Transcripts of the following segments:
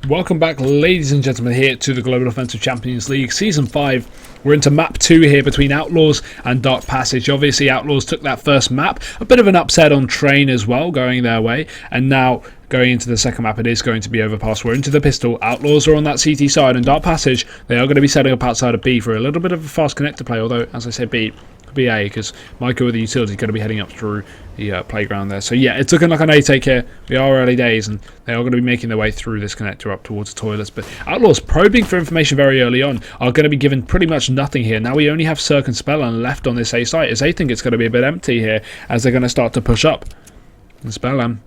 Welcome back, ladies and gentlemen, here to the Global Offensive Champions League Season 5. We're into map 2 here between Outlaws and Darkpassage. Obviously, Outlaws took that first map. A bit of an upset on train as well, going their way. And now, going into the second map, it is going to be Overpass. We're into the pistol. Outlaws are on that CT side, and Darkpassage, they are going to be setting up outside of B for a little bit of a fast connector play. Although, as I said, B, could be A, because Michael with the utility is going to be heading up through the playground there. So yeah, it's looking like an A take here. We are early days, and they are going to be making their way through this connector up towards the toilets. But Outlaws, probing for information very early on, are going to be given pretty much nothing here. Now we only have Cirque and Spellland left on this A site, as they think it's going to be a bit empty here, as they're going to start to push up. And Spellland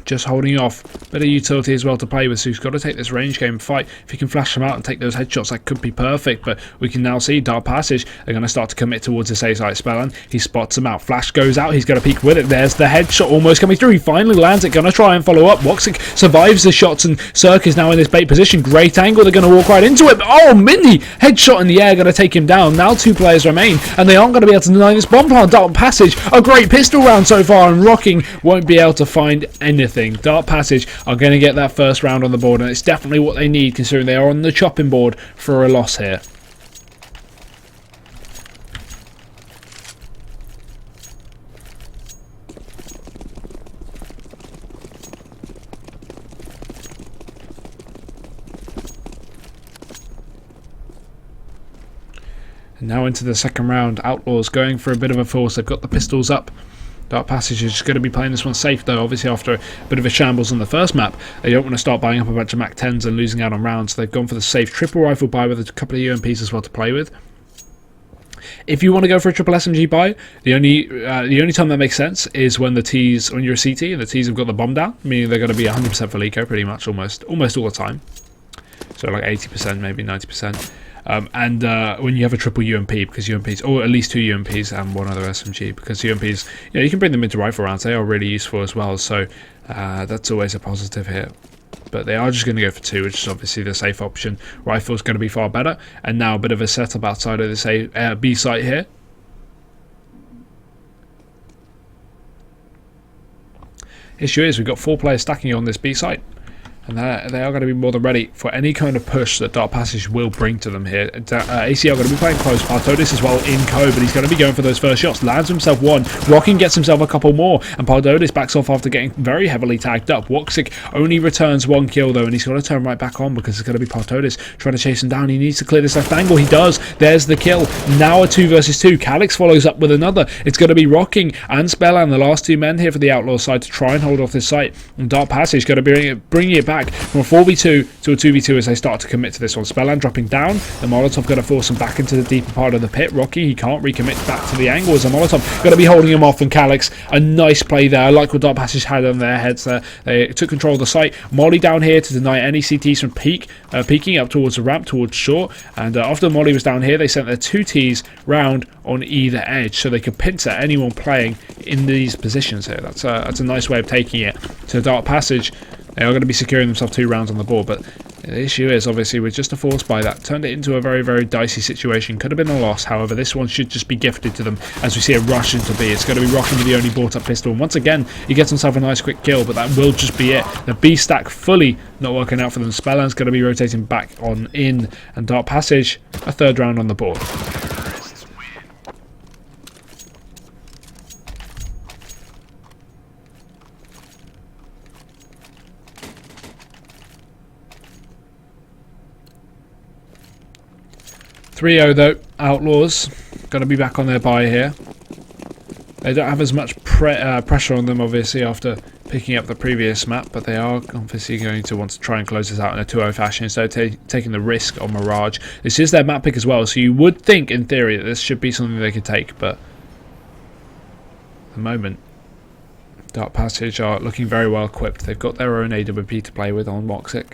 just holding off. Bit of utility as well to play with, so he's got to take this range game fight. If he can flash them out and take those headshots, that could be perfect. But we can now see Darkpassage, they're going to start to commit towards this A site. Spellland, he spots him out. Flash goes out, he's going to peek with it. There's the headshot almost coming through. He finally lands it, going to try and follow up. Woxic survives the shots, and Cirque is now in this bait position. Great angle, they're going to walk right into it. Oh, Mindy! Headshot in the air, going to take him down. Now 2 players remain, and they aren't going to be able to deny this bomb plant. Darkpassage, a great pistol round so far, and Rocking won't be able to find anything. Darkpassage are going to get that first round on the board, and it's definitely what they need, considering they are on the chopping board for a loss here. And now into the second round, Outlaws going for a bit of a force. They've got the pistols up. Darkpassage is going to be playing this one safe, though. Obviously, after a bit of a shambles on the first map, they don't want to start buying up a bunch of Mac 10s and losing out on rounds. So they've gone for the safe triple rifle buy with a couple of UMPs as well to play with. If you want to go for a triple SMG buy, the only time that makes sense is when when you're a CT and the T's have got the bomb down, meaning they're going to be 100% for Lico pretty much almost all the time. So like 80%, maybe 90%. And when you have a triple UMP, because UMPs, or at least 2 UMPs and one other SMG, because UMPs, you can bring them into rifle rounds. They are really useful as well, so that's always a positive here. But they are just going to go for 2, which is obviously the safe option. Rifle's going to be far better. And now a bit of a setup outside of this B site here. Issue is we've got 4 players stacking on this B site. And they are going to be more than ready for any kind of push that Darkpassage will bring to them here. ACL going to be playing close. Partotis as well in co, but he's going to be going for those first shots. Lands himself 1. Rocking gets himself a couple more. And Partotis backs off after getting very heavily tagged up. Woxic only returns 1 kill, though, and he's got to turn right back on because it's going to be Partotis trying to chase him down. He needs to clear this left angle. He does. There's the kill. Now a 2 versus 2. Calix follows up with another. It's going to be Rocking and Spellland, the last 2 men here for the Outlaw side, to try and hold off this site. And Darkpassage going to be bringing it back from a 4v2 to a 2v2 as they start to commit to this one. Spellland dropping down. The Molotov going to force him back into the deeper part of the pit. Rocky, he can't recommit back to the angle as the Molotov going to be holding him off. And Calix, a nice play there. I like what Darkpassage had on their heads there. They took control of the site. Molly down here to deny any CTs from peeking up towards the ramp, towards short. And after Molly was down here, they sent their 2 Ts round on either edge so they could pincer anyone playing in these positions here. That's a nice way of taking it. So Darkpassage, they are going to be securing themselves 2 rounds on the board, but the issue is, obviously, with just a force buy, that turned it into a very, very dicey situation. Could have been a loss. However, this one should just be gifted to them as we see a rush into B. It's going to be Rocking with the only brought-up pistol. And once again, he gets himself a nice quick kill, but that will just be it. The B stack fully not working out for them. Spellland's going to be rotating back on in, and Darkpassage, a 3rd round on the board. .3-0 though, Outlaws going to be back on their buy here. They don't have as much pressure on them, obviously, after picking up the previous map, but they are obviously going to want to try and close this out in a 2-0 fashion instead of taking the risk on Mirage. This is their map pick as well, so you would think, in theory, that this should be something they could take, but at the moment, Darkpassage are looking very well equipped. They've got their own AWP to play with on Woxic.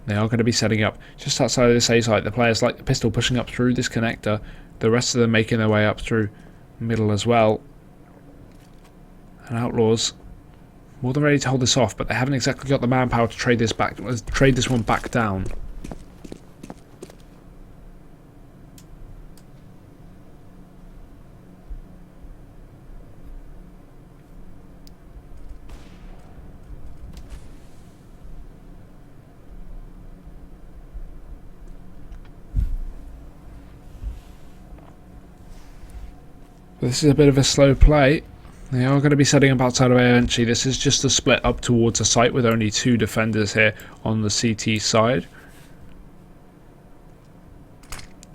They are going to be setting up just outside of this A site. The players like the pistol pushing up through this connector. The rest of them making their way up through middle as well. And Outlaws more than ready to hold this off, but they haven't exactly got the manpower to trade this one back down. This is a bit of a slow play. They are going to be setting up outside of A eventually. This is just a split up towards a site with only 2 defenders here on the CT side.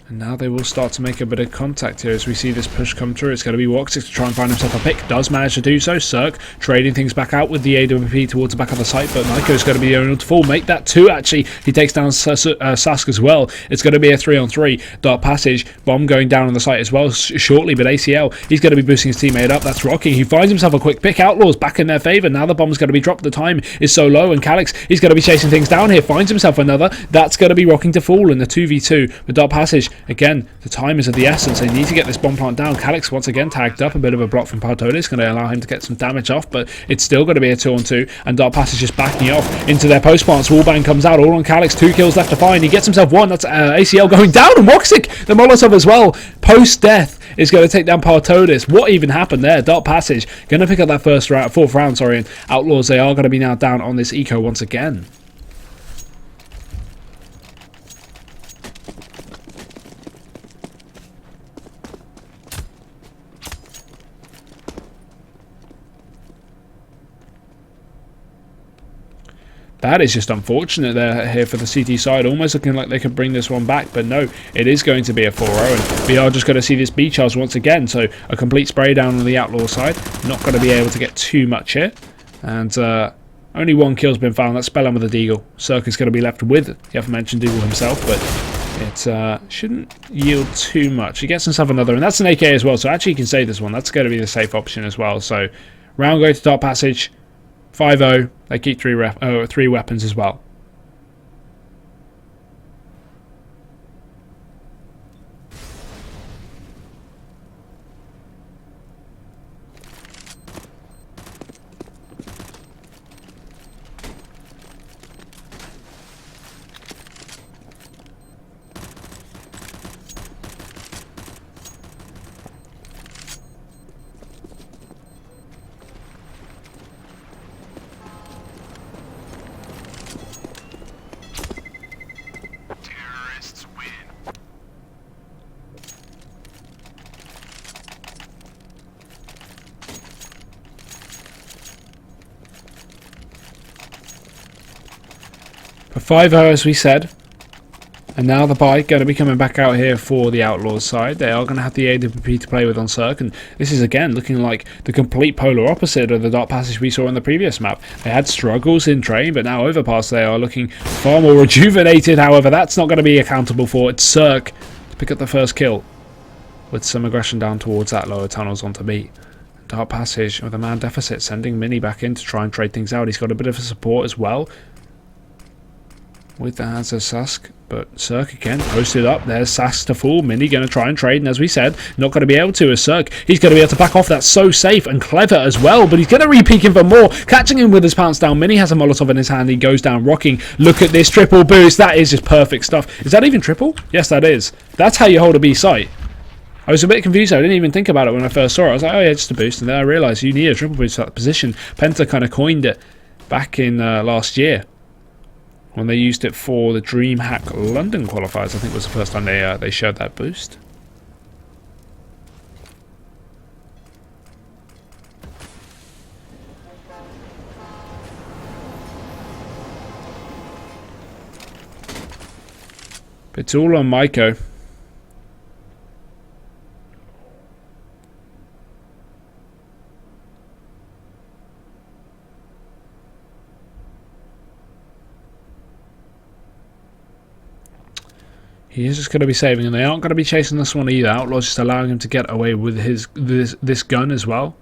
And now they will start to make a bit of contact here as we see this push come through. It's going to be Woxic to try and find himself a pick. Does manage to do so. Cirque trading things back out with the AWP towards the back of the site, but Nyko's going to be the only one to fall. Make that 2 actually. He takes down Sask as well. It's going to be a 3-on-3. Darkpassage. Bomb going down on the site as well shortly, but ACL, he's going to be boosting his teammate up. That's Rocky. He finds himself a quick pick. Outlaws back in their favour. Now the bomb's going to be dropped. The time is so low, and Calix, he's going to be chasing things down here. Finds himself another. That's going to be rocking to fall in the 2v2. But Darkpassage, again, the time is of the essence. They need to get this bomb plant down. Calix once again tagged up. A bit of a block from Partoda. It's going to allow him to get some damage off, but it's still going to be a 2-on-2, and Darkpassage just backing off into their post plants. Wallbang comes out, all on Calix. 2 kills left to find. He gets himself 1. That's ACL going down, and Woxic, the Molotov as well, post-death, is going to take down Partodis. What even happened there? Darkpassage going to pick up that 4th round, and Outlaws, they are going to be now down on this eco once again. That is just unfortunate there here for the CT side, almost looking like they could bring this one back, but no, it is going to be a 4-0, and we are just going to see this B charge once again, so a complete spray down on the Outlaw side, not going to be able to get too much here, and only 1 kill's been found. That's Spellham with a Deagle. Cirque is going to be left with the aforementioned Deagle himself, but it shouldn't yield too much. He gets himself another, and that's an AK as well, so actually you can save this one. That's going to be the safe option as well, so round go to Darkpassage. 5-0, they keep 3 weapons as well. But 5-0 as we said, and now the bike going to be coming back out here for the Outlaws side. They are going to have the AWP to play with on Cirque, and this is again looking like the complete polar opposite of the Darkpassage we saw in the previous map. They had struggles in train, but now Overpass they are looking far more rejuvenated. However, that's not going to be accountable for. It's Cirque to pick up the first kill with some aggression down towards that lower tunnels onto B. Darkpassage with a man deficit, sending Mini back in to try and trade things out. He's got a bit of a support as well with the hands of Sask, but Cirque again posted up. There's Sask to fall. Mini going to try and trade, and as we said, not going to be able to as Cirque. He's going to be able to back off. That's so safe and clever as well, but he's going to re-peek him for more. Catching him with his pants down. Mini has a Molotov in his hand. He goes down rocking. Look at this triple boost. That is just perfect stuff. Is that even triple? Yes, that is. That's how you hold a B site. I was a bit confused. I didn't even think about it when I first saw it. I was like, oh yeah, just a boost, and then I realised you need a triple boost for that position. Penta kind of coined it back in last year, when they used it for the DreamHack London qualifiers. I think was the first time they showed that boost. But it's all on Maiko. He is just going to be saving, and they aren't going to be chasing this one either. Outlaws just allowing him to get away with this gun as well.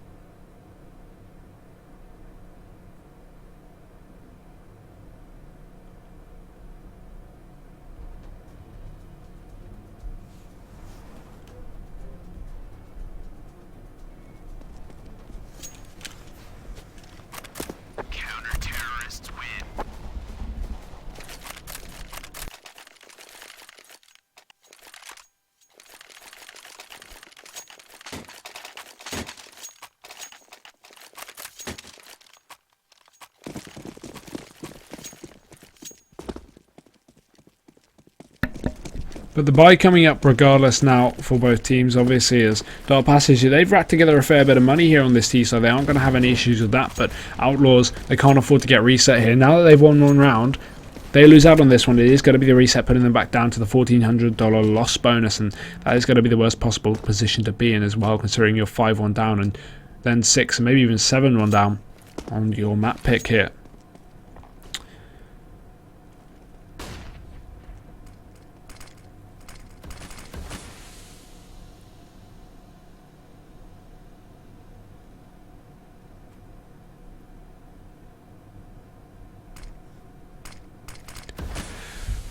But the buy coming up regardless now for both teams obviously is Darkpassage. They've racked together a fair bit of money here on this tee, so they aren't going to have any issues with that. But Outlaws, they can't afford to get reset here. Now that they've won one round, they lose out on this one. It is going to be the reset, putting them back down to the $1,400 loss bonus, and that is going to be the worst possible position to be in as well, considering you're 5-1 down and then 6 and maybe even 7-1 down on your map pick here.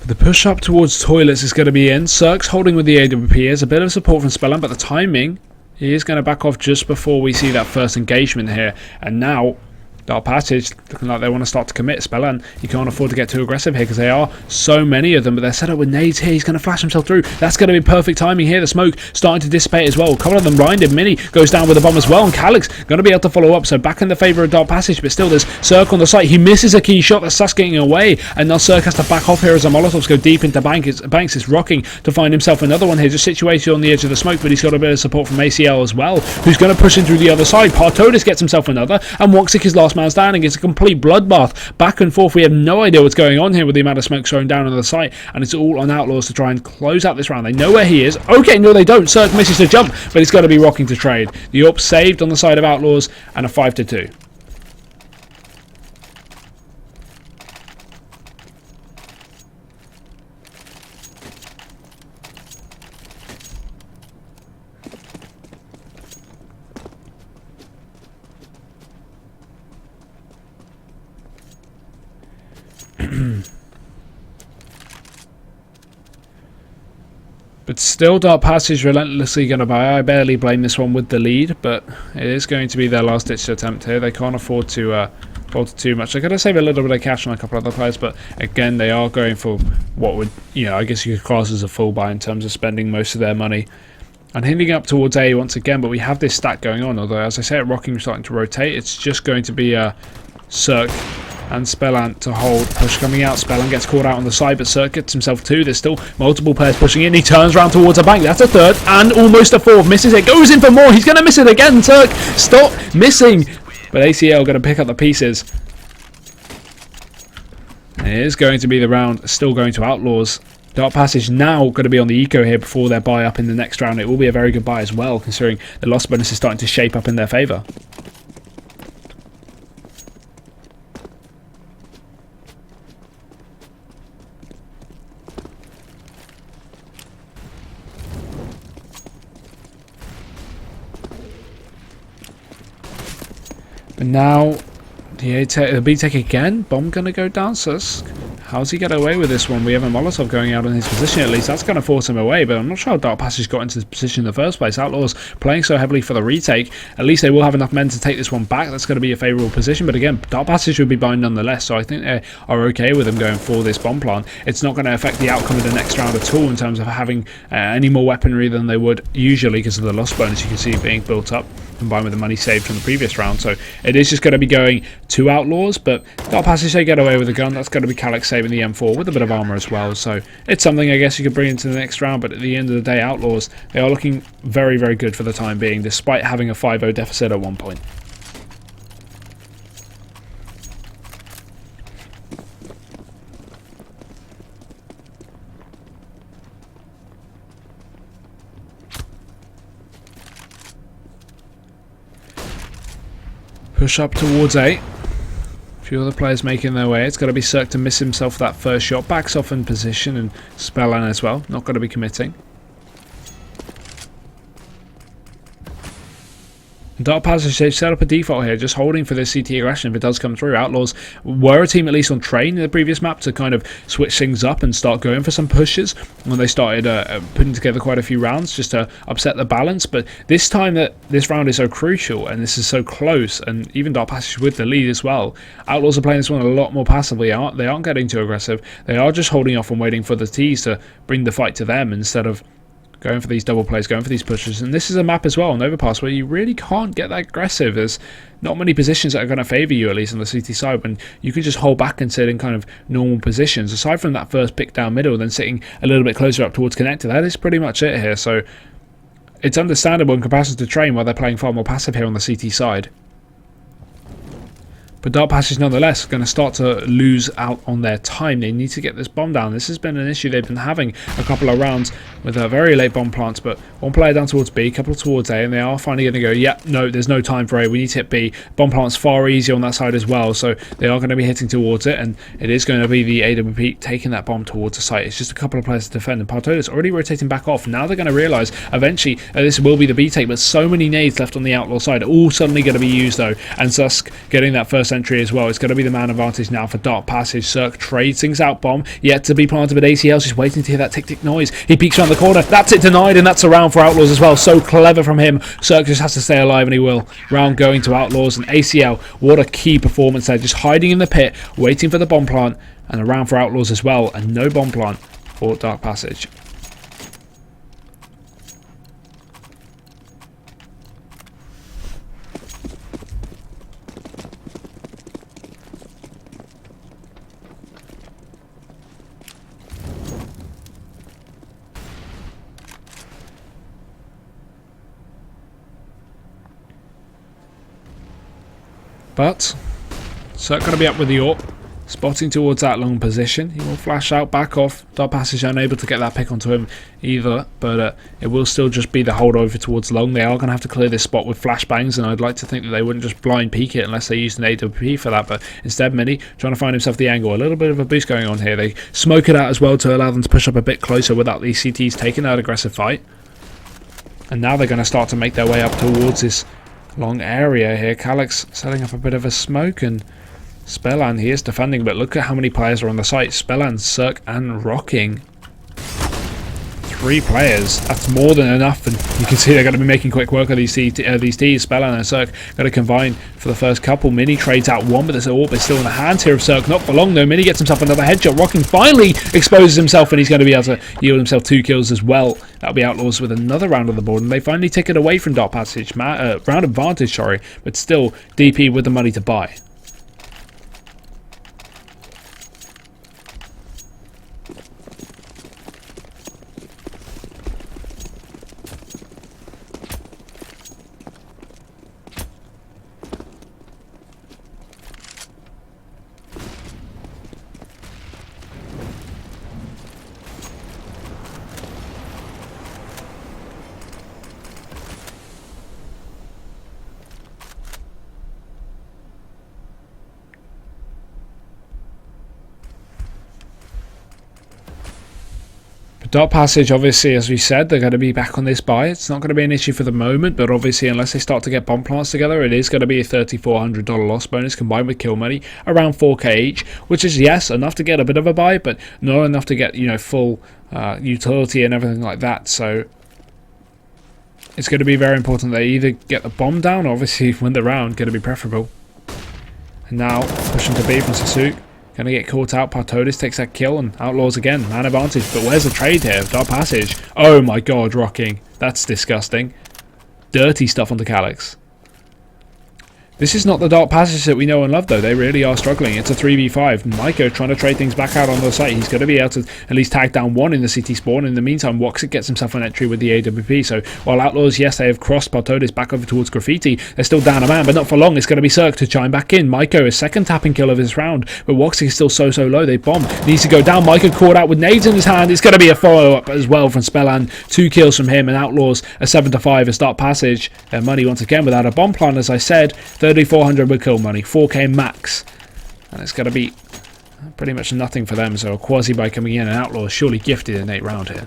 The push up towards toilets is going to be in. Cirque's holding with the AWP. There's a bit of support from Spellan, but the timing, he is going to back off just before we see that first engagement here. And now Darkpassage looking like they want to start to commit. Spellan, you can't afford to get too aggressive here because there are so many of them, but they're set up with nades here. He's going to flash himself through. That's going to be perfect timing here. The smoke starting to dissipate as well. A couple of them blinded. Mini goes down with a bomb as well, and Calyx going to be able to follow up. So back in the favour of Darkpassage, but still there's Cirque on the site. He misses a key shot. That's Sus getting away, and now Cirque has to back off here as the Molotovs go deep into Banks. Is rocking to find himself another one here, just situated on the edge of the smoke, but he's got a bit of support from ACL as well, who's going to push in through the other side. Partodis gets himself another, and Woxic is last man standing. It's a complete bloodbath back and forth. We have no idea what's going on here with the amount of smoke thrown down on the site, and it's all on Outlaws to try and close out this round. They know where he is. Okay, no they don't. Cirque misses to jump, but it's got to be rocking to trade. The AWP saved on the side of Outlaws, and a 5-2. But still, Darkpassage relentlessly going to buy. I barely blame this one with the lead, but it is going to be their last-ditch attempt here. They can't afford to too much. They're going to save a little bit of cash on a couple of other players, but again, they are going for what would, I guess you could class as a full buy in terms of spending most of their money. And hinting up towards A once again, but we have this stack going on. Although, as I say, Rocking starting to rotate. It's just going to be Cirque and Spellan to hold. Push coming out. Spellan gets caught out on the side, but Cirque gets himself two. There's still multiple players pushing in. He turns around towards a bank. That's a third and almost a fourth. Misses it. Goes in for more. He's going to miss it again. Cirque, stop missing. But ACL going to pick up the pieces. And it is going to be the round still going to Outlaws. Darkpassage now going to be on the eco here before their buy up in the next round. It will be a very good buy as well, considering the loss bonus is starting to shape up in their favour. But now the B-Tech again. Bomb going to go down. Sus. How's he get away with this one? We have a Molotov going out in his position at least. That's going to force him away, but I'm not sure how Darkpassage got into this position in the first place. Outlaws playing so heavily for the retake. At least they will have enough men to take this one back. That's going to be a favourable position, but again, Darkpassage will be buying nonetheless, so I think they are okay with them going for this bomb plant. It's not going to affect the outcome of the next round at all in terms of having any more weaponry than they would usually because of the loss bonus you can see being built up, combined with the money saved from the previous round. So it is just going to be going to Outlaws, but Darkpassage, they get away with the gun. That's going to be Calyx saving the M4 with a bit of armor as well. So it's something I guess you could bring into the next round, but at the end of the day, Outlaws, they are looking very, very good for the time being, despite having a 5-0 deficit at one point. Push up towards A. A few other players making their way. It's going to be Cirque to miss himself that first shot. Backs off in position, and Spellan as well. Not going to be committing. Darkpassage, they've set up a default here, just holding for this CT aggression if it does come through. Outlaws were a team at least on train in the previous map to kind of switch things up and start going for some pushes when they started putting together quite a few rounds just to upset the balance. But this time that this round is so crucial and this is so close, and even Darkpassage with the lead as well, Outlaws are playing this one a lot more passively. They aren't getting too aggressive. They are just holding off and waiting for the T's to bring the fight to them instead of going for these double plays, going for these pushes. And this is a map as well on Overpass where you really can't get that aggressive. There's not many positions that are going to favour you, at least on the CT side, when you can just hold back and sit in kind of normal positions. Aside from that first pick down middle, then sitting a little bit closer up towards connector, that is pretty much it here. So it's understandable in comparison to Train, where they're playing far more passive here on the CT side. But Darkpassage nonetheless going to start to lose out on their time. They need to get this bomb down. This has been an issue they've been having a couple of rounds with very late bomb plants. But one player down towards B, a couple towards A, and they are finally going to go, yeah, no, there's no time for A. We need to hit B. Bomb plant's far easier on that side as well. So they are going to be hitting towards it. And it is going to be the AWP taking that bomb towards the site. It's just a couple of players to defend. And Partoda's already rotating back off. Now they're going to realise eventually this will be the B take. But so many nades left on the Outlaw side. All suddenly going to be used though. And Susk getting that first entry as well. It's going to be the man advantage now for Darkpassage. Cirque trades things out. Bomb yet to be planted, but ACL's just waiting to hear that tick tick noise. He peeks around the corner. That's it, denied, and that's a round for Outlaws as well. So clever from him. Cirque just has to stay alive, and he will. Round going to Outlaws, and ACL. What a key performance there. Just hiding in the pit, waiting for the bomb plant, and a round for Outlaws as well, and no bomb plant for Darkpassage. But Cirque going to be up with the AWP, spotting towards that long position. He will flash out, back off. Darkpassage unable to get that pick onto him either, but it will still just be the holdover towards long. They are going to have to clear this spot with flashbangs, and I'd like to think that they wouldn't just blind peek it unless they used an AWP for that, but instead Mini trying to find himself the angle. A little bit of a boost going on here. They smoke it out as well to allow them to push up a bit closer without these CTs taking that aggressive fight. And now they're going to start to make their way up towards this long area here. Calyx setting up a bit of a smoke, and Spellan, he is defending, but look at how many players are on the site. Spellan, Cirque, and Rocking. 3 players. That's more than enough, and you can see they're going to be making quick work of these T's. Spellan and Cirque going to combine for the first couple. Mini trades out one, but there's an AWP is still in the hands here of Cirque. Not for long though. Mini gets himself another headshot. Rocking finally exposes himself, and he's going to be able to yield himself 2 kills as well. That'll be Outlaws with another round on the board, and they finally take it away from Darkpassage. Round advantage, sorry, but still DP with the money to buy. Darkpassage, obviously, as we said, they're going to be back on this buy. It's not going to be an issue for the moment, but obviously, unless they start to get bomb plants together, it is going to be a $3,400 loss bonus combined with kill money, around 4k each, which is, yes, enough to get a bit of a buy, but not enough to get, you know, full utility and everything like that. So it's going to be very important they either get the bomb down, or obviously win the round, going to be preferable. And now, pushing to B from Sasuke. Going to get caught out. Partodas takes that kill, and Outlaws again. Man advantage. But where's the trade here? Darkpassage. Oh my god, Rocking. That's disgusting. Dirty stuff on the Calyx. This is not the Darkpassage that we know and love, though. They really are struggling. It's a 3v5. Maiko trying to trade things back out on the site. He's going to be able to at least tag down one in the CT spawn. In the meantime, Woxit gets himself an entry with the AWP. So while Outlaws, yes, they have crossed Partodas back over towards Graffiti, they're still down a man, but not for long. It's going to be Cirque to chime back in. Maiko, his second tapping kill of his round, but Woxit is still so low. They bomb. Needs to go down. Maiko caught out with nades in his hand. It's going to be a follow-up as well from Spellan. 2 kills from him, and Outlaws a 7-5 as Darkpassage. Their money once again without a bomb plant, as I said. 3,400 with kill money, 4k max, and it's going to be pretty much nothing for them. So a quasi buy coming in, and Outlaws surely gifted an 8 round here.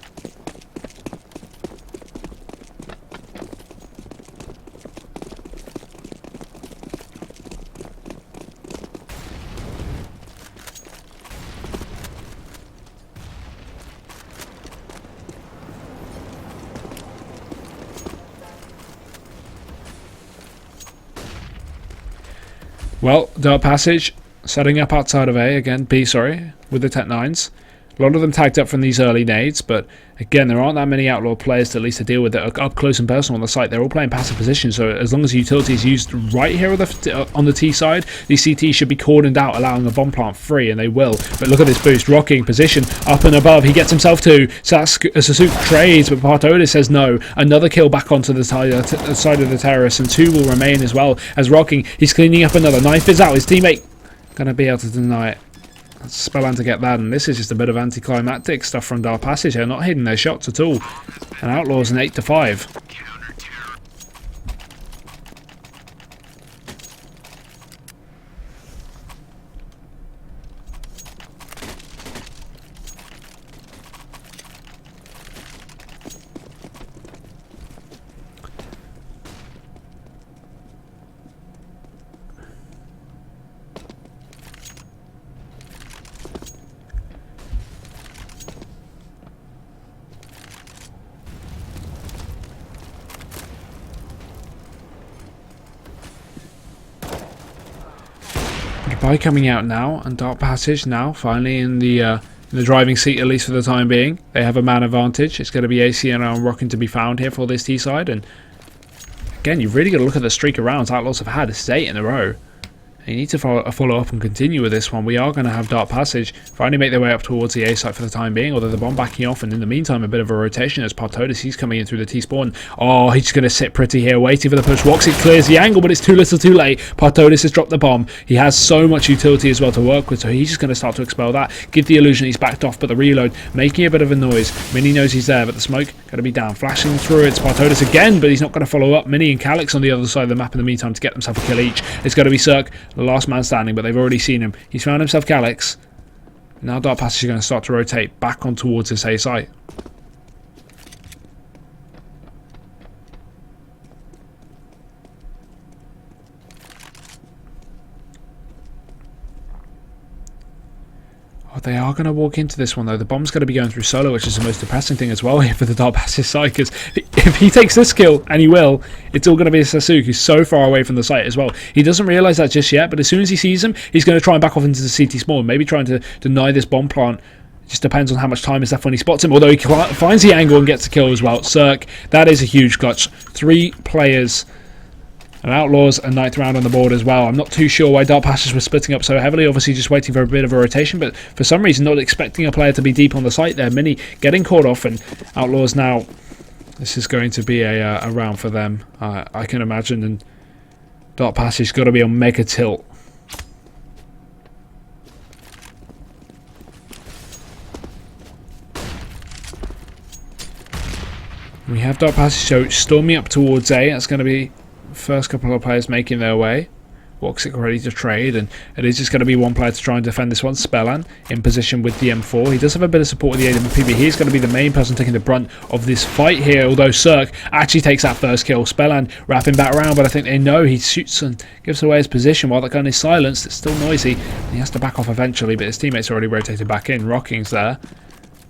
Well, Darkpassage setting up outside of A again, B, sorry, with the Tech 9s. A lot of them tagged up from these early nades, but again, there aren't that many Outlaw players to at least to deal with that are up close and personal on the site. They're all playing passive position, so as long as the utility is used right here on the T side, these CTs should be cordoned out, allowing a bomb plant free, and they will. But look at this boost, rocking position up and above. He gets himself two. Sasuke trades, but Partodis says no. Another kill back onto the side of the terrorists, and two will remain as well as rocking. He's cleaning up another. Knife is out. His teammate gonna be able to deny it. Spellan to get that, and this is just a bit of anticlimactic stuff from Darkpassage. They're not hitting their shots at all. And Outlaws an 8-5. By coming out now, and Darkpassage now finally in the driving seat, at least for the time being. They have a man advantage. It's going to be AC and Rocking to be found here for this T side, and again, you've really got to look at the streak of rounds Outlaws have had. This is 8 in a row. You need to follow up and continue with this one. We are going to have Darkpassage finally make their way up towards the A site for the time being, although the bomb backing off, and in the meantime a bit of a rotation as Partodis, he's coming in through the T-spawn. Oh, he's just going to sit pretty here waiting for the push. Woxit clears the angle, but it's too little too late. Partodis has dropped the bomb. He has so much utility as well to work with, so he's just going to start to expel that, give the illusion he's backed off, but the reload making a bit of a noise. Mini knows he's there, but the smoke going to be down. Flashing through, it's Partodis again, but he's not going to follow up. Mini and Calyx on the other side of the map in the meantime to get themselves a kill each. It's going to be Cirque, the last man standing, but they've already seen him. He's found himself Calyx. Now Darkpassage is going to start to rotate back on towards this A site. Oh, they are going to walk into this one though. The bomb's going to be going through solo, which is the most depressing thing as well here for the Darkpassage side, because if he takes this kill, and he will, it's all going to be Sasuke, who's so far away from the site as well. He doesn't realise that just yet, but as soon as he sees him, he's going to try and back off into the CT spawn, maybe trying to deny this bomb plant. It just depends on how much time is left when he spots him, although he finds the angle and gets the kill as well. Cirque, that is a huge clutch. 3 players. And Outlaws a 9th round on the board as well. I'm not too sure why Darkpassage was splitting up so heavily. Obviously just waiting for a bit of a rotation, but for some reason not expecting a player to be deep on the site there. Mini getting caught off, and Outlaws now, this is going to be a round for them, I can imagine. And Darkpassage's got to be on mega tilt. We have Darkpassage so storming up towards A. That's going to be first couple of players making their way. Woxic ready to trade, and it is just going to be one player to try and defend this one. Spellan in position with the M4. He does have a bit of support with the AWP, but he's going to be the main person taking the brunt of this fight here, although Cirque actually takes that first kill. Spellan wrapping back around, but I think they know he shoots and gives away his position while that gun is silenced. It's still noisy, and he has to back off eventually, but his teammates already rotated back in. Rocking's there.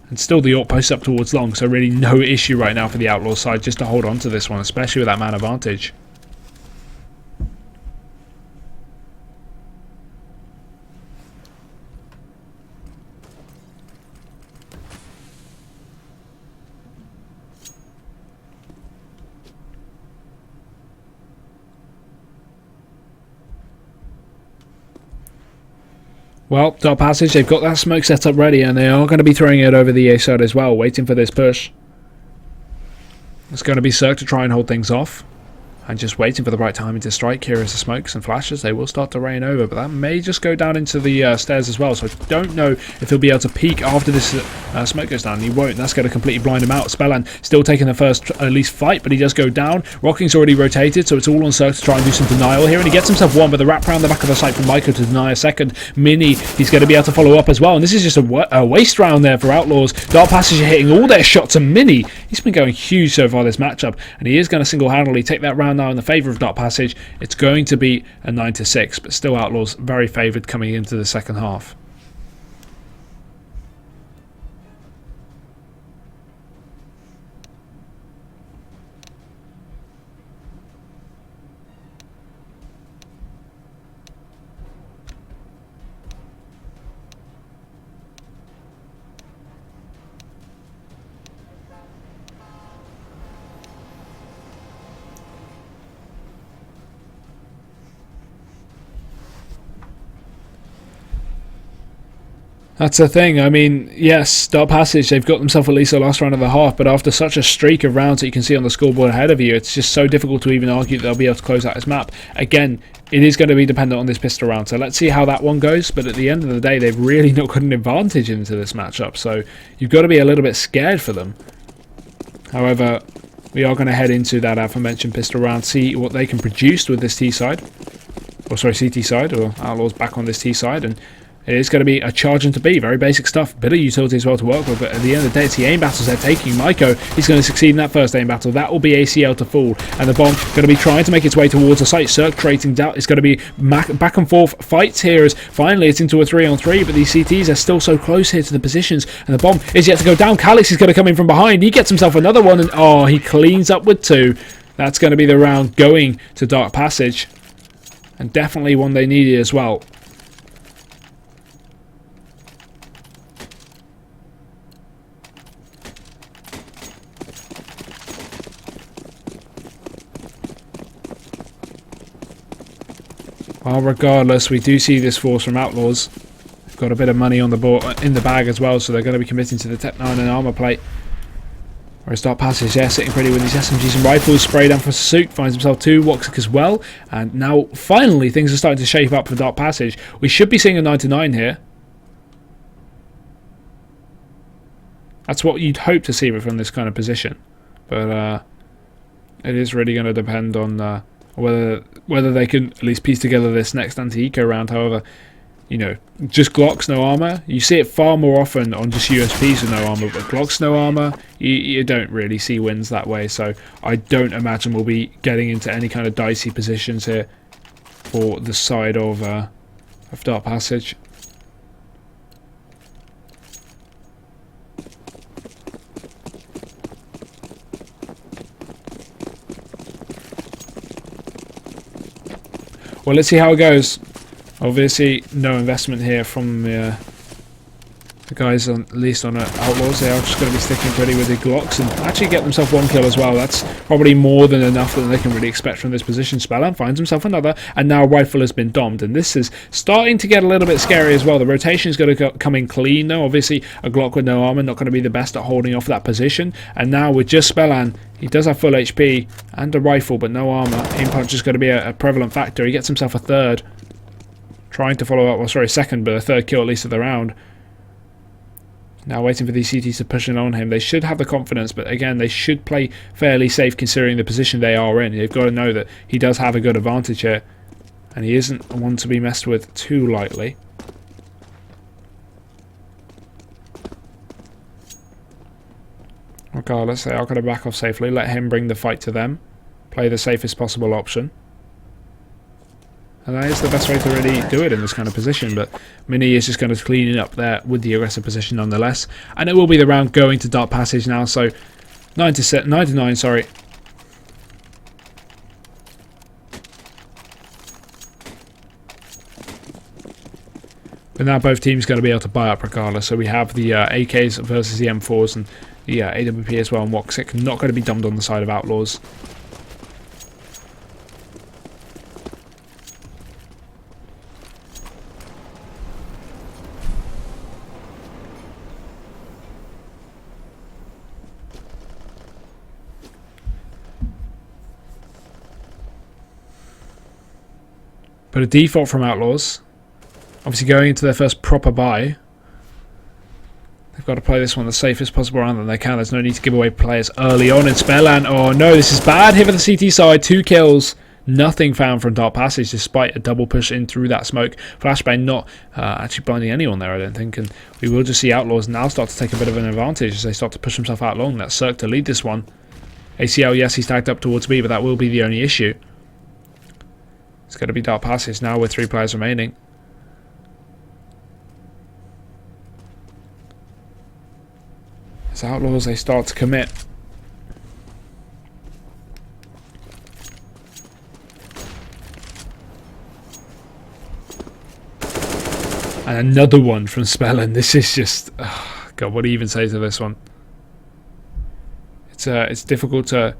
And still the AWP posts up towards long, so really no issue right now for the Outlaw side just to hold on to this one, especially with that man advantage. Well, Darkpassage, they've got that smoke set up ready, and they are going to be throwing it over the A side as well, waiting for this push. It's going to be Cirque to try and hold things off, and just waiting for the right timing to strike here as the smokes and flashes. They will start to rain over, but that may just go down into the stairs as well, so I don't know if he'll be able to peek after this smoke goes down. He won't. That's going to completely blind him out. Spellan still taking the first at least fight, but he does go down. Rocking's already rotated, so it's all on Cirque to try and do some denial here, and he gets himself one, but the wrap around the back of the site from Maiko to deny a second. Mini, he's going to be able to follow up as well, and this is just a waste round there for Outlaws. Darkpassage are hitting all their shots, and Mini, he's been going huge so far this matchup, and he is going to single-handedly take that round now in the favour of Darkpassage. It's going to be a 9-6, but still Outlaws very favoured coming into the second half. That's the thing. I mean, yes, Darkpassage, they've got themselves at least a last round and a half, but after such a streak of rounds that you can see on the scoreboard ahead of you, it's just so difficult to even argue that they'll be able to close out this map. Again, it is going to be dependent on this pistol round, so let's see how that one goes, but at the end of the day, they've really not got an advantage into this matchup, so you've got to be a little bit scared for them. However, we are going to head into that aforementioned pistol round, see what they can produce with this T side, or sorry, CT side, or Outlaws back on this T side, and it is going to be a charge into B. Very basic stuff. Bit of utility as well to work with. But at the end of the day, it's the aim battles they're taking. Maiko, he's going to succeed in that first aim battle. That will be ACL to fall. And the bomb going to be trying to make its way towards the site. Circulating down. It's going to be back and forth fights here as finally it's into a 3-on-3. But these CTs are still so close here to the positions. And the bomb is yet to go down. Calix is going to come in from behind. He gets himself another one. And oh, he cleans up with 2. That's going to be the round going to Darkpassage. And definitely one they needed as well. Well, regardless, we do see this force from Outlaws. They've got a bit of money on the board in the bag as well, so they're going to be committing to the Tech 9 and armor plate. Whereas Darkpassage, yeah, sitting pretty with these SMGs and rifles. Spray down for Sasuke, finds himself 2, Woxic as well. And now, finally, things are starting to shape up for Darkpassage. We should be seeing a 9-9 here. That's what you'd hope to see from this kind of position. But it is really going to depend on whether they can at least piece together this next anti-eco round. However, you know, just Glocks, no armor. You see it far more often on just USPs with no armor, but Glocks, no armor, you don't really see wins that way. So I don't imagine we'll be getting into any kind of dicey positions here for the side of Darkpassage. Well, let's see how it goes. Obviously, no investment here from the guys, at least on Outlaws. They are just going to be sticking pretty with the Glocks and actually get themselves 1 kill as well. That's probably more than enough that they can really expect from this position. Spellan finds himself another, and now Rifle has been domed. And this is starting to get a little bit scary as well. The rotation is going to come in clean, though. Obviously, a Glock with no armor, not going to be the best at holding off that position. And now with just Spellan, he does have full HP and a rifle, but no armor. Aim punch is going to be a prevalent factor. He gets himself a third. Trying to follow up, well, sorry, second, but a third kill at least of the round. Now waiting for these CTs to push in on him. They should have the confidence, but again, they should play fairly safe considering the position they are in. They've got to know that he does have a good advantage here, and he isn't one to be messed with too lightly. Regardless, they are going to back off safely. Let him bring the fight to them. Play the safest possible option. And that is the best way to really do it in this kind of position, but Mini is just going to clean it up there with the aggressive position nonetheless. And it will be the round going to Darkpassage now, so 9-9, sorry. But now both teams going to be able to buy up regardless, so we have the AKs versus the M4s and the AWP as well, and Woxic not going to be dumped on the side of Outlaws. But a default from Outlaws. Obviously going into their first proper buy. They've got to play this one the safest possible round that they can. There's no need to give away players early on in Spellan. Oh no, this is bad. Hit for the CT side. 2 kills. Nothing found from Darkpassage despite a double push in through that smoke. Flashbang not actually blinding anyone there, I don't think. And we will just see Outlaws now start to take a bit of an advantage as they start to push themselves out long. That's Cirque to lead this one. ACL, yes, he's tagged up towards B, but that will be the only issue. It's going to be Darkpassage now with 3 players remaining. As Outlaws, they start to commit. And another one from Spellan. This is just... Oh, God, what do you even say to this one? It's difficult to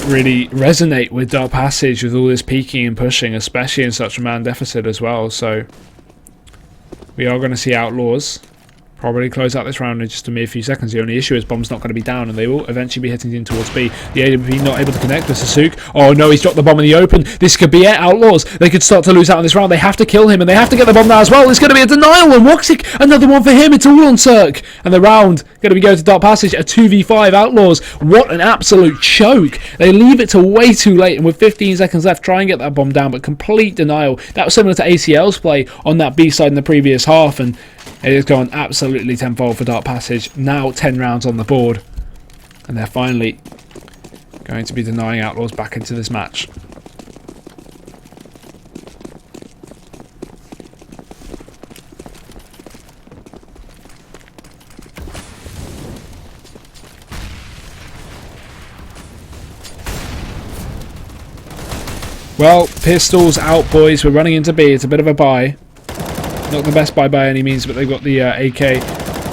really resonate with Darkpassage with all this peeking and pushing, especially in such a man deficit as well. So We are going to see Outlaws probably close out this round in just a mere few seconds. The only issue is Bomb's not going to be down, and they will eventually be hitting in towards B. The AWP not able to connect with Sasuke. Oh no, he's dropped the bomb in the open. This could be it. Outlaws, they could start to lose out in this round. They have to kill him, and they have to get the bomb now as well. It's going to be a denial, and Woxic, another one for him. It's all on Cirque. And the round going to be going to Darkpassage, a 2v5. Outlaws, what an absolute choke. They leave it to way too late, and with 15 seconds left, try and get that bomb down, but complete denial. That was similar to ACL's play on that B side in the previous half, and it has gone absolutely tenfold for Darkpassage. Now 10 rounds on the board, and they're finally going to be denying Outlaws back into this match. Well, pistols out, boys. We're running into B. It's a bit of a buy. Not the best buy by any means, but they've got the AK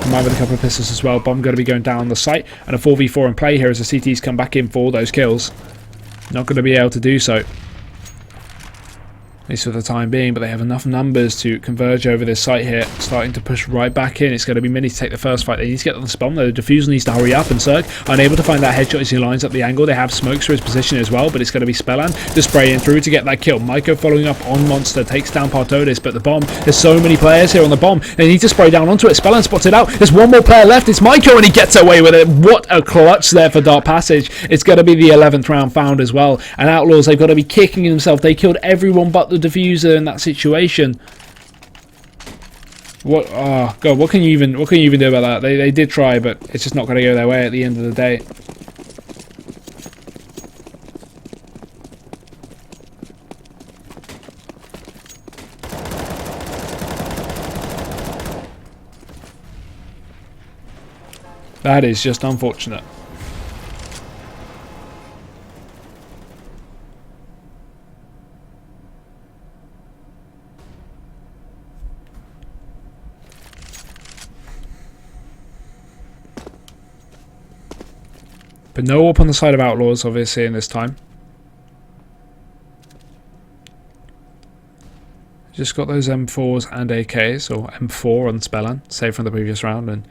combined with a couple of pistols as well. Bomb going to be going down the site, and a 4v4 in play here as the CTs come back in for all those kills. Not going to be able to do so, at least for the time being, but they have enough numbers to converge over this site here, starting to push right back in. It's going to be Mini to take the first fight. They need to get on the spawn though. The Diffuser needs to hurry up, and Cirque unable to find that headshot as he lines up the angle. They have smokes for his position as well, but it's going to be Spellan to spray in through to get that kill. Maiko following up on Monster, takes down Partodis, but the bomb, there's so many players here on the bomb. They need to spray down onto it. Spellan spots it out. There's one more player left. It's Maiko, and he gets away with it. What a clutch there for Darkpassage. It's going to be the 11th round found as well, and Outlaws, they've got to be kicking themselves. They killed everyone but the Diffuser in that situation. What? Oh god, what can you even do about that? They did try, but it's just not going to go their way at the end of the day. That is just unfortunate. But no up on the side of Outlaws, obviously, in this time. Just got those M4s and AKs, or M4 on Spellan, saved from the previous round. And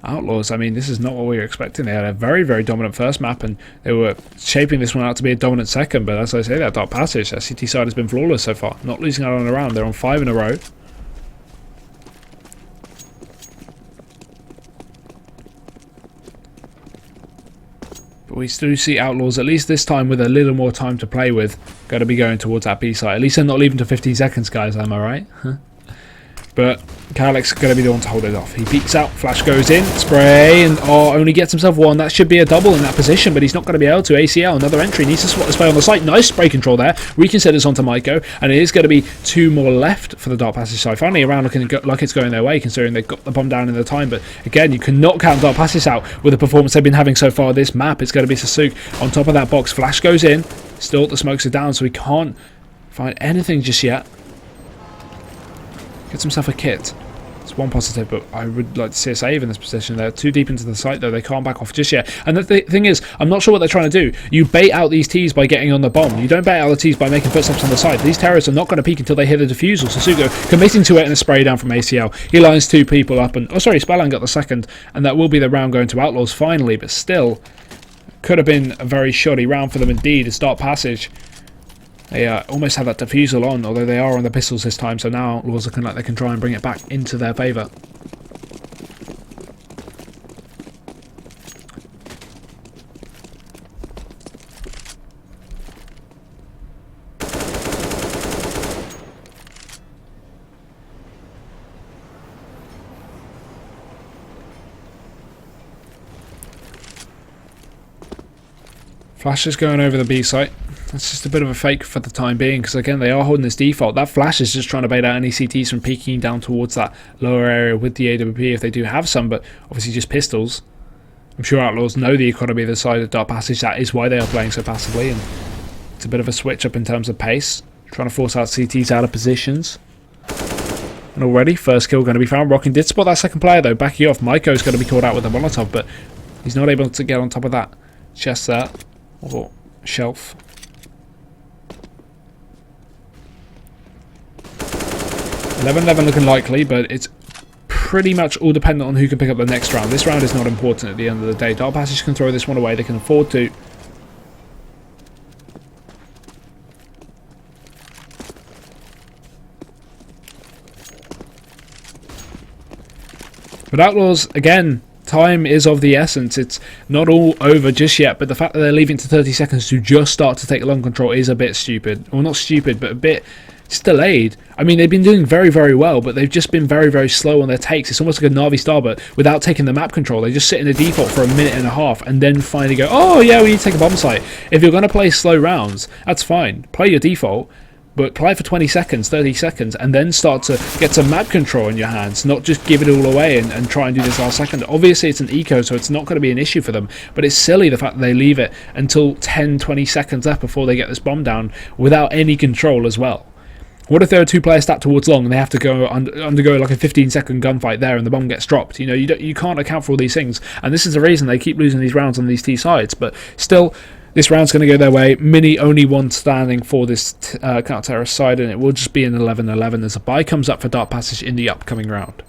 Outlaws, I mean, this is not what we were expecting. They had a very, very dominant first map, and they were shaping this one out to be a dominant second. But as I say, that Darkpassage, that CT side has been flawless so far. Not losing out on a round. They're on 5 in a row. We do see Outlaws, at least this time with a little more time to play with, going to be going towards that B site. At least they're not leaving to 15 seconds, guys, am I right? But Calyx going to be the one to hold it off. He peeks out, flash goes in, spray, and only gets himself one. That should be a double in that position, but he's not going to be able to. ACL, another entry, needs to spot this play on the site. Nice spray control there. Reconsiders onto Maiko, and it is going to be 2 more left for the Darkpassage side. Finally, a round looking like it's going their way, considering they've got the bomb down in the time. But again, you cannot count Darkpassage out with the performance they've been having so far this map. It's going to be Sasuke on top of that box. Flash goes in. Still, the smokes are down, so he can't find anything just yet. Gets himself a kit. It's one positive, but I would like to see a save in this position. They're too deep into the site, though. They can't back off just yet. And the thing is, I'm not sure what they're trying to do. You bait out these T's by getting on the bomb. You don't bait out the T's by making footsteps on the side. These terrorists are not going to peek until they hit the defusal. Sasuke committing to it and a spray down from ACL. He lines 2 people up, and Spellan got the second, and that will be the round going to Outlaws finally. But still, could have been a very shoddy round for them indeed. It's Darkpassage. They almost have that defusal on, although they are on the pistols this time, so now Outlaws looking like they can try and bring it back into their favour. Flash is going over the B site. It's just a bit of a fake for the time being, because again, they are holding this default. That flash is just trying to bait out any CTs from peeking down towards that lower area with the AWP if they do have some, but obviously just pistols. I'm sure Outlaws know the economy of the side of Darkpassage. That is why they are playing so passively, and it's a bit of a switch up in terms of pace. Trying to force out CTs out of positions. And already, first kill going to be found. Rockin did spot that second player though, backing off. Maiko's going to be called out with a Molotov, but he's not able to get on top of that chest there, or shelf. 11-11 looking likely, but it's pretty much all dependent on who can pick up the next round. This round is not important at the end of the day. Darkpassage can throw this one away. They can afford to. But Outlaws, again, time is of the essence. It's not all over just yet, but the fact that they're leaving to 30 seconds to just start to take long control is a bit stupid. Well, not stupid, but a bit just delayed. I mean, they've been doing very, very well, but they've just been very, very slow on their takes. It's almost like a Na'vi star, but without taking the map control. They just sit in the default for a minute and a half and then finally go, oh yeah, we need to take a bomb site. If you're going to play slow rounds, that's fine. Play your default. But play for 20 seconds, 30 seconds, and then start to get some map control in your hands, not just give it all away and try and do this last second. Obviously, it's an eco, so it's not going to be an issue for them, but it's silly the fact that they leave it until 10, 20 seconds left before they get this bomb down without any control as well. What if there are two players stacked towards long and they have to go undergo like a 15-second gunfight there and the bomb gets dropped? You know, you can't account for all these things, and this is the reason they keep losing these rounds on these T sides, but still, this round's going to go their way. Mini only one standing for this counter-terrorist side, and it will just be an 11-11 as a buy comes up for Darkpassage in the upcoming round.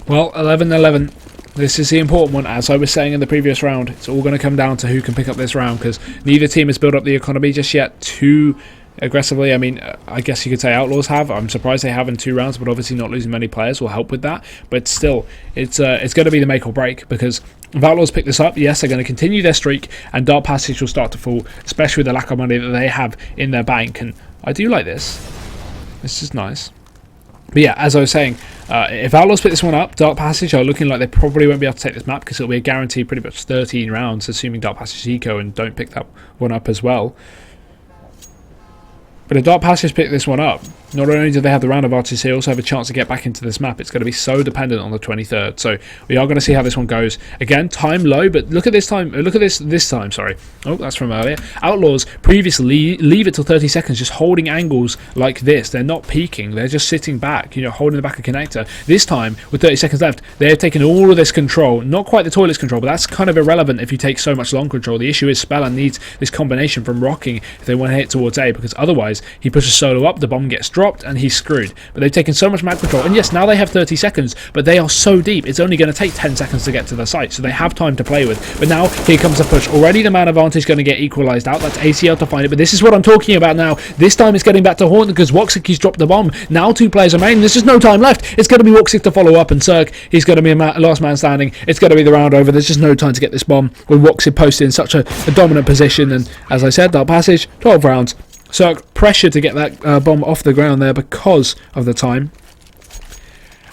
Well, 11-11. This is the important one. As I was saying in the previous round, it's all going to come down to who can pick up this round, because neither team has built up the economy just yet too aggressively. I mean, I guess you could say Outlaws have. I'm surprised they have in 2 rounds, but obviously not losing many players will help with that. But still, it's going to be the make or break, because if Outlaws pick this up, yes, they're going to continue their streak, and Darkpassage will start to fall, especially with the lack of money that they have in their bank. And I do like this. This is nice. But yeah, as I was saying, if Outlaws pick this one up, Darkpassage are looking like they probably won't be able to take this map, because it'll be a guaranteed pretty much 13 rounds, assuming Darkpassage eco and don't pick that one up as well. But if Darkpassage pick this one up, not only do they have the round advantage, they also have a chance to get back into this map. It's going to be so dependent on the 23rd. So we are going to see how this one goes. Again, time low, but look at this time. Look at this time, sorry. Oh, that's from earlier. Outlaws previously leave it till 30 seconds, just holding angles like this. They're not peeking. They're just sitting back, you know, holding the back of connector. This time, with 30 seconds left, they have taken all of this control. Not quite the toilets control, but that's kind of irrelevant if you take so much long control. The issue is Spellan needs this combination from rocking if they want to hit towards A, because otherwise he pushes solo up, the bomb gets dropped, and he's screwed. But they've taken so much map control, and yes, now they have 30 seconds, but they are so deep, it's only going to take 10 seconds to get to the site, so they have time to play with. But now, here comes the push. Already the man advantage is going to get equalised out. That's ACL to find it, but this is what I'm talking about now. This time it's getting back to Horton, because Woxiki's dropped the bomb. Now 2 players remain. There's just no time left. It's going to be Woxik to follow up, and Cirque, he's going to be last man standing. It's going to be the round over. There's just no time to get this bomb, with Woxik posted in such a dominant position, and as I said, Darkpassage, 12 rounds. So pressure to get that bomb off the ground there because of the time.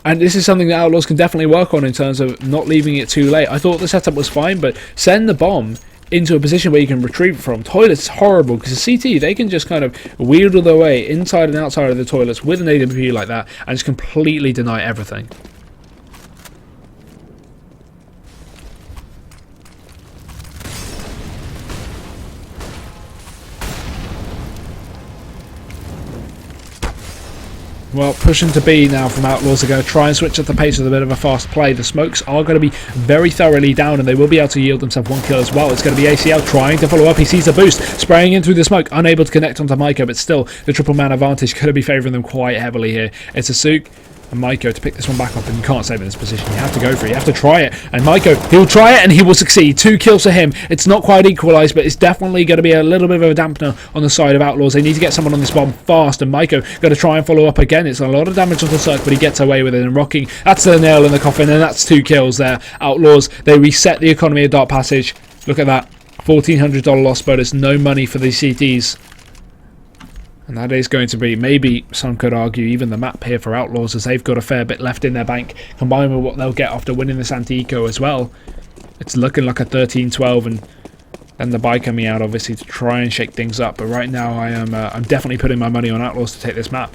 And this is something that Outlaws can definitely work on in terms of not leaving it too late. I thought the setup was fine, but send the bomb into a position where you can retrieve it from. Toilets horrible, because the CT, they can just kind of wheedle their way inside and outside of the toilets with an AWP like that and just completely deny everything. Well, pushing to B now from Outlaws are going to try and switch at the pace with a bit of a fast play. The smokes are going to be very thoroughly down, and they will be able to yield themselves 1 kill as well. It's going to be ACL trying to follow up. He sees the boost, spraying in through the smoke, unable to connect onto Maiko, but still the triple man advantage going to be favouring them quite heavily here. It's a Sook and Maiko to pick this one back up, and you can't save in this position. You have to go for it. You have to try it. And Maiko, he'll try it and he will succeed. 2 kills for him. It's not quite equalised, but it's definitely going to be a little bit of a dampener on the side of Outlaws. They need to get someone on this bomb fast, and Maiko going to try and follow up again. It's a lot of damage onto Cirque, but he gets away with it. And rocking, that's the nail in the coffin, and that's 2 kills there. Outlaws, they reset the economy of Darkpassage. Look at that. $1,400 loss bonus. No money for these CTs. And that is going to be, maybe some could argue, even the map here for Outlaws, as they've got a fair bit left in their bank, combined with what they'll get after winning this anti-eco as well. It's looking like a 13-12, and then the buy coming out, obviously, to try and shake things up. But right now, I'm definitely putting my money on Outlaws to take this map.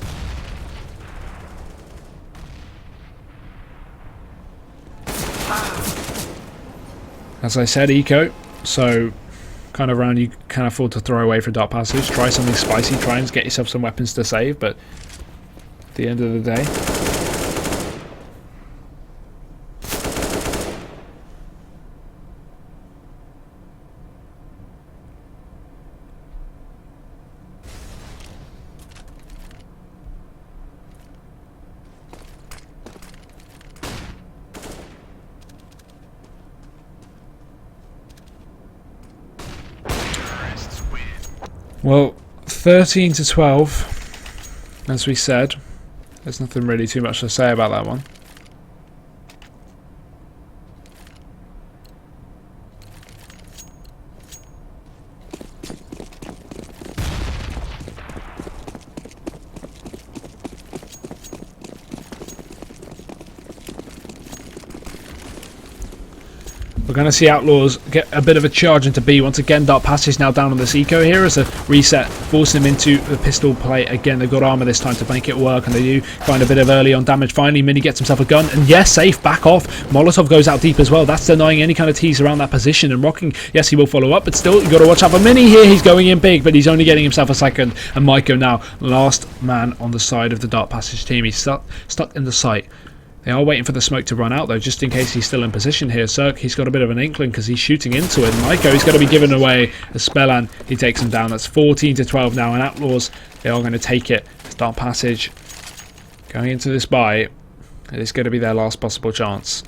As I said, eco, so kind of round you can afford to throw away for Dark Passage. Try something spicy, try and get yourself some weapons to save, but at the end of the day, well, 13 to 12, as we said. There's nothing really too much to say about that one. We're going to see Outlaws get a bit of a charge into B. Once again, Darkpassage now down on this eco here as a reset, forcing him into the pistol play again. They've got armor this time to make it work, and they do find a bit of early on damage. Finally, Mini gets himself a gun, and yes, safe, back off. Molotov goes out deep as well. That's denying any kind of tease around that position, and Rocking, yes, he will follow up, but still, you've got to watch out for Mini here. He's going in big, but he's only getting himself a second, and Maiko now, last man on the side of the Darkpassage team. He's stuck in the sight. They are waiting for the smoke to run out though, just in case he's still in position here. Cirque, he's got a bit of an inkling because he's shooting into it. Maiko, he's going to be given away. As Spellan, he takes him down. That's 14 to 12 now, and Outlaws, they are going to take it. Darkpassage going into this buy. It is going to be their last possible chance.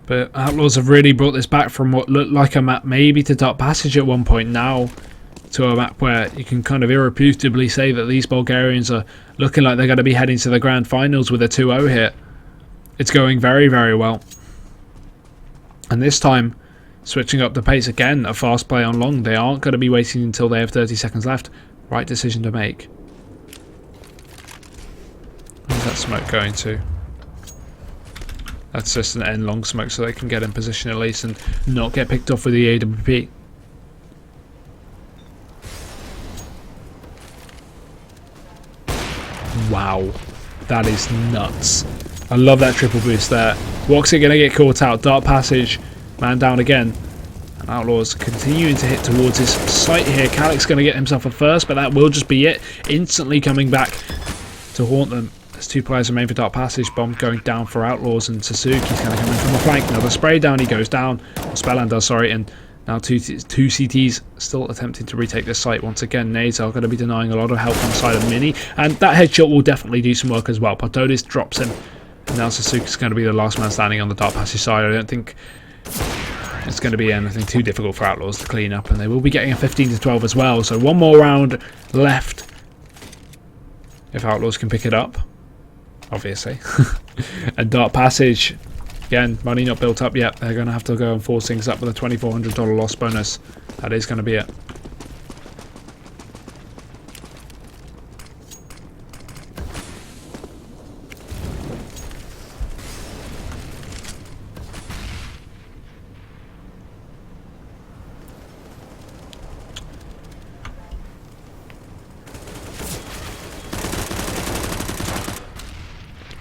But Outlaws have really brought this back from what looked like a map maybe to Darkpassage at one point now to a map where you can kind of irrefutably say that these Bulgarians are looking like they're going to be heading to the grand finals with a 2-0 here. It's going very, very well. And this time, switching up the pace again, a fast play on long. They aren't going to be waiting until they have 30 seconds left. Right decision to make. Where's that smoke going to? That's just an end long smoke so they can get in position at least and not get picked off with the AWP. Wow, that is nuts. I love that triple boost there. Woxit going to get caught out. Darkpassage, man down again. And Outlaws continuing to hit towards his sight here. Calyx going to get himself a first, but that will just be it. Instantly coming back to haunt them. There's two players remain for Darkpassage. Bomb going down for Outlaws, and Suzuki's going to come in from the flank. Another spray down, he goes down. Spellan does, sorry, and now two CTs still attempting to retake this site. Once again, nades are going to be denying a lot of help on the side of Mini, and that headshot will definitely do some work as well. Partodis drops him, and now Suzuki's going to be the last man standing on the Darkpassage side. I don't think it's going to be anything too difficult for Outlaws to clean up, and they will be getting a 15 to 12 as well. So one more round left if Outlaws can pick it up, obviously. And Darkpassage, again, money not built up yet. They're going to have to go and force things up with a $2,400 loss bonus. That is going to be it.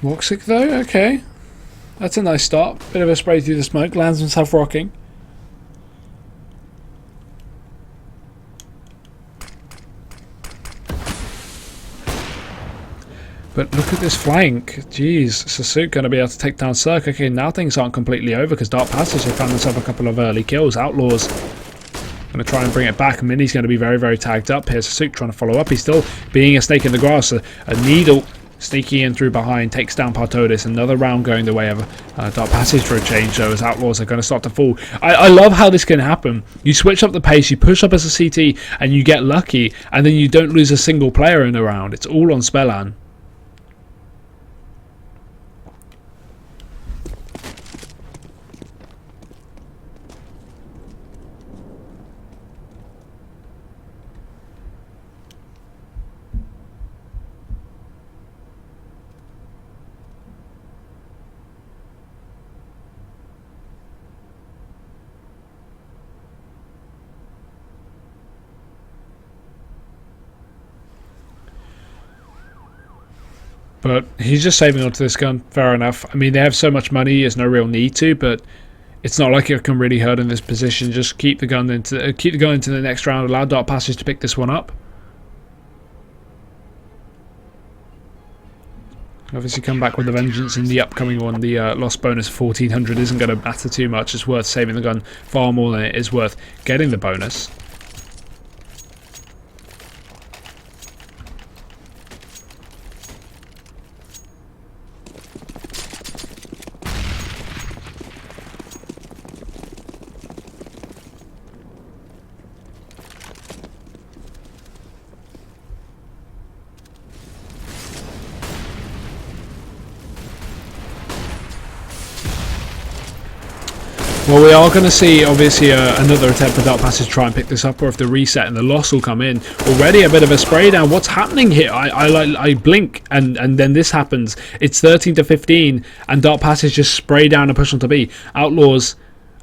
Woxic though, okay. That's a nice start. Bit of a spray through the smoke, lands himself rocking. But look at this flank. Jeez, Sasuke going to be able to take down Cirque. Okay, now things aren't completely over because Darkpassage have found themselves a couple of early kills. Outlaws going to try and bring it back. Mini's going to be very, very tagged up here. Sasuke trying to follow up. He's still being a snake in the grass. A needle sneaking in through behind, takes down Partodis. Another round going the way of Darkpassage for a change, though, as Outlaws are going to start to fall. I love how this can happen. You switch up the pace, you push up as a CT, and you get lucky, and then you don't lose a single player in a round. It's all on Spellan. But he's just saving onto this gun. Fair enough. I mean, they have so much money, there's no real need to, but it's not like it can really hurt in this position. Just keep the gun into the next round. Allow Darkpassage to pick this one up. Obviously come back with a vengeance in the upcoming one. The loss bonus 1400 isn't going to matter too much. It's worth saving the gun far more than it is worth getting the bonus. Well, we are going to see, obviously, another attempt for Darkpassage to try and pick this up, or if the reset and the loss will come in. Already a bit of a spray down. What's happening here? I blink, and then this happens. It's 13 to 15, and Darkpassage just spray down and push on to B. Outlaws,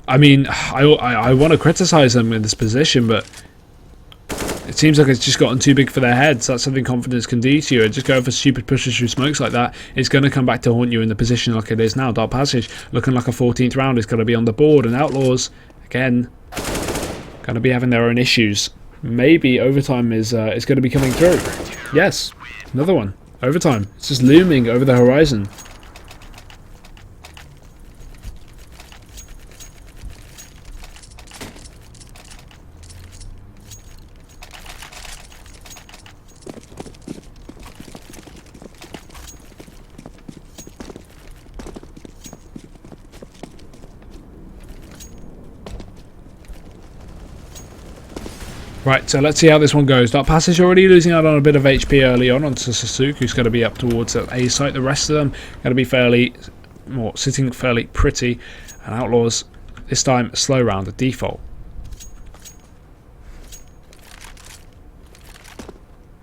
I mean, I want to criticise them in this position, but it seems like it's just gotten too big for their heads. That's something confidence can do to you. And just going for stupid pushes through smokes like that, it's going to come back to haunt you in the position like it is now. Darkpassage looking like a 14th round is going to be on the board. And Outlaws, again, going to be having their own issues. Maybe overtime is going to be coming through. Yes, another one. Overtime. It's just looming over the horizon. Right, so let's see how this one goes. Darkpassage already losing out on a bit of HP early on onto Sasuke, who's going to be up towards the A site. The rest of them going to be fairly, well, sitting fairly pretty. And Outlaws, this time, slow round, the default.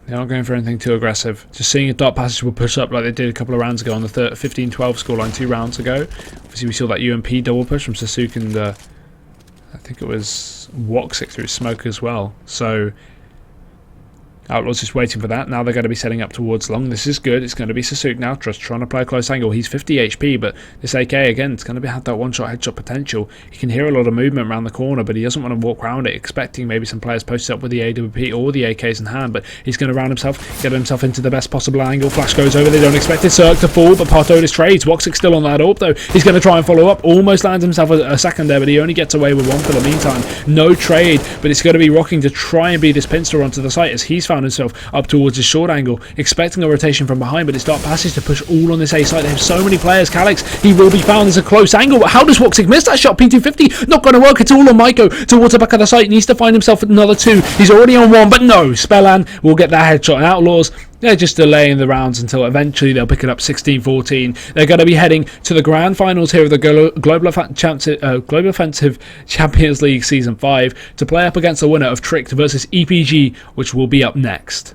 They aren't going for anything too aggressive. Just seeing if Darkpassage will push up like they did a couple of rounds ago on the 15-12 scoreline 2 rounds ago. Obviously, we saw that UMP double push from Sasuke and I think it was Woxic through smoke as well. So Outlaws just waiting for that. Now they're going to be setting up towards long. This is good. It's going to be Sasuke now, just trying to play a close angle. He's 50 HP, but this AK, again, it's going to have that one-shot headshot potential. He can hear a lot of movement around the corner, but he doesn't want to walk around it, expecting maybe some players posted up with the AWP or the AKs in hand, but he's going to round himself, get himself into the best possible angle. Flash goes over. They don't expect it. Cirque to fall, but Partotis trades. Woxic still on that AWP, though. He's going to try and follow up. Almost lands himself a second there, but he only gets away with one for the meantime. No trade, but it's going to be Rocking to try and be this pincer onto the site as he's found himself up towards his short angle, expecting a rotation from behind, but it's Darkpassage to push all on this A site. They have so many players. Calyx, he will be found as a close angle, but how does Woxic miss that shot? P250, not going to work at all on Maiko towards the back of the site. Needs to find himself another 2. He's already on 1, but no, Spellan will get that headshot. And Outlaws, they're just delaying the rounds until eventually they'll pick it up 16-14. They're going to be heading to the grand finals here of the Global Offensive Champions League Season 5 to play up against the winner of Tricked versus EPG, which will be up next.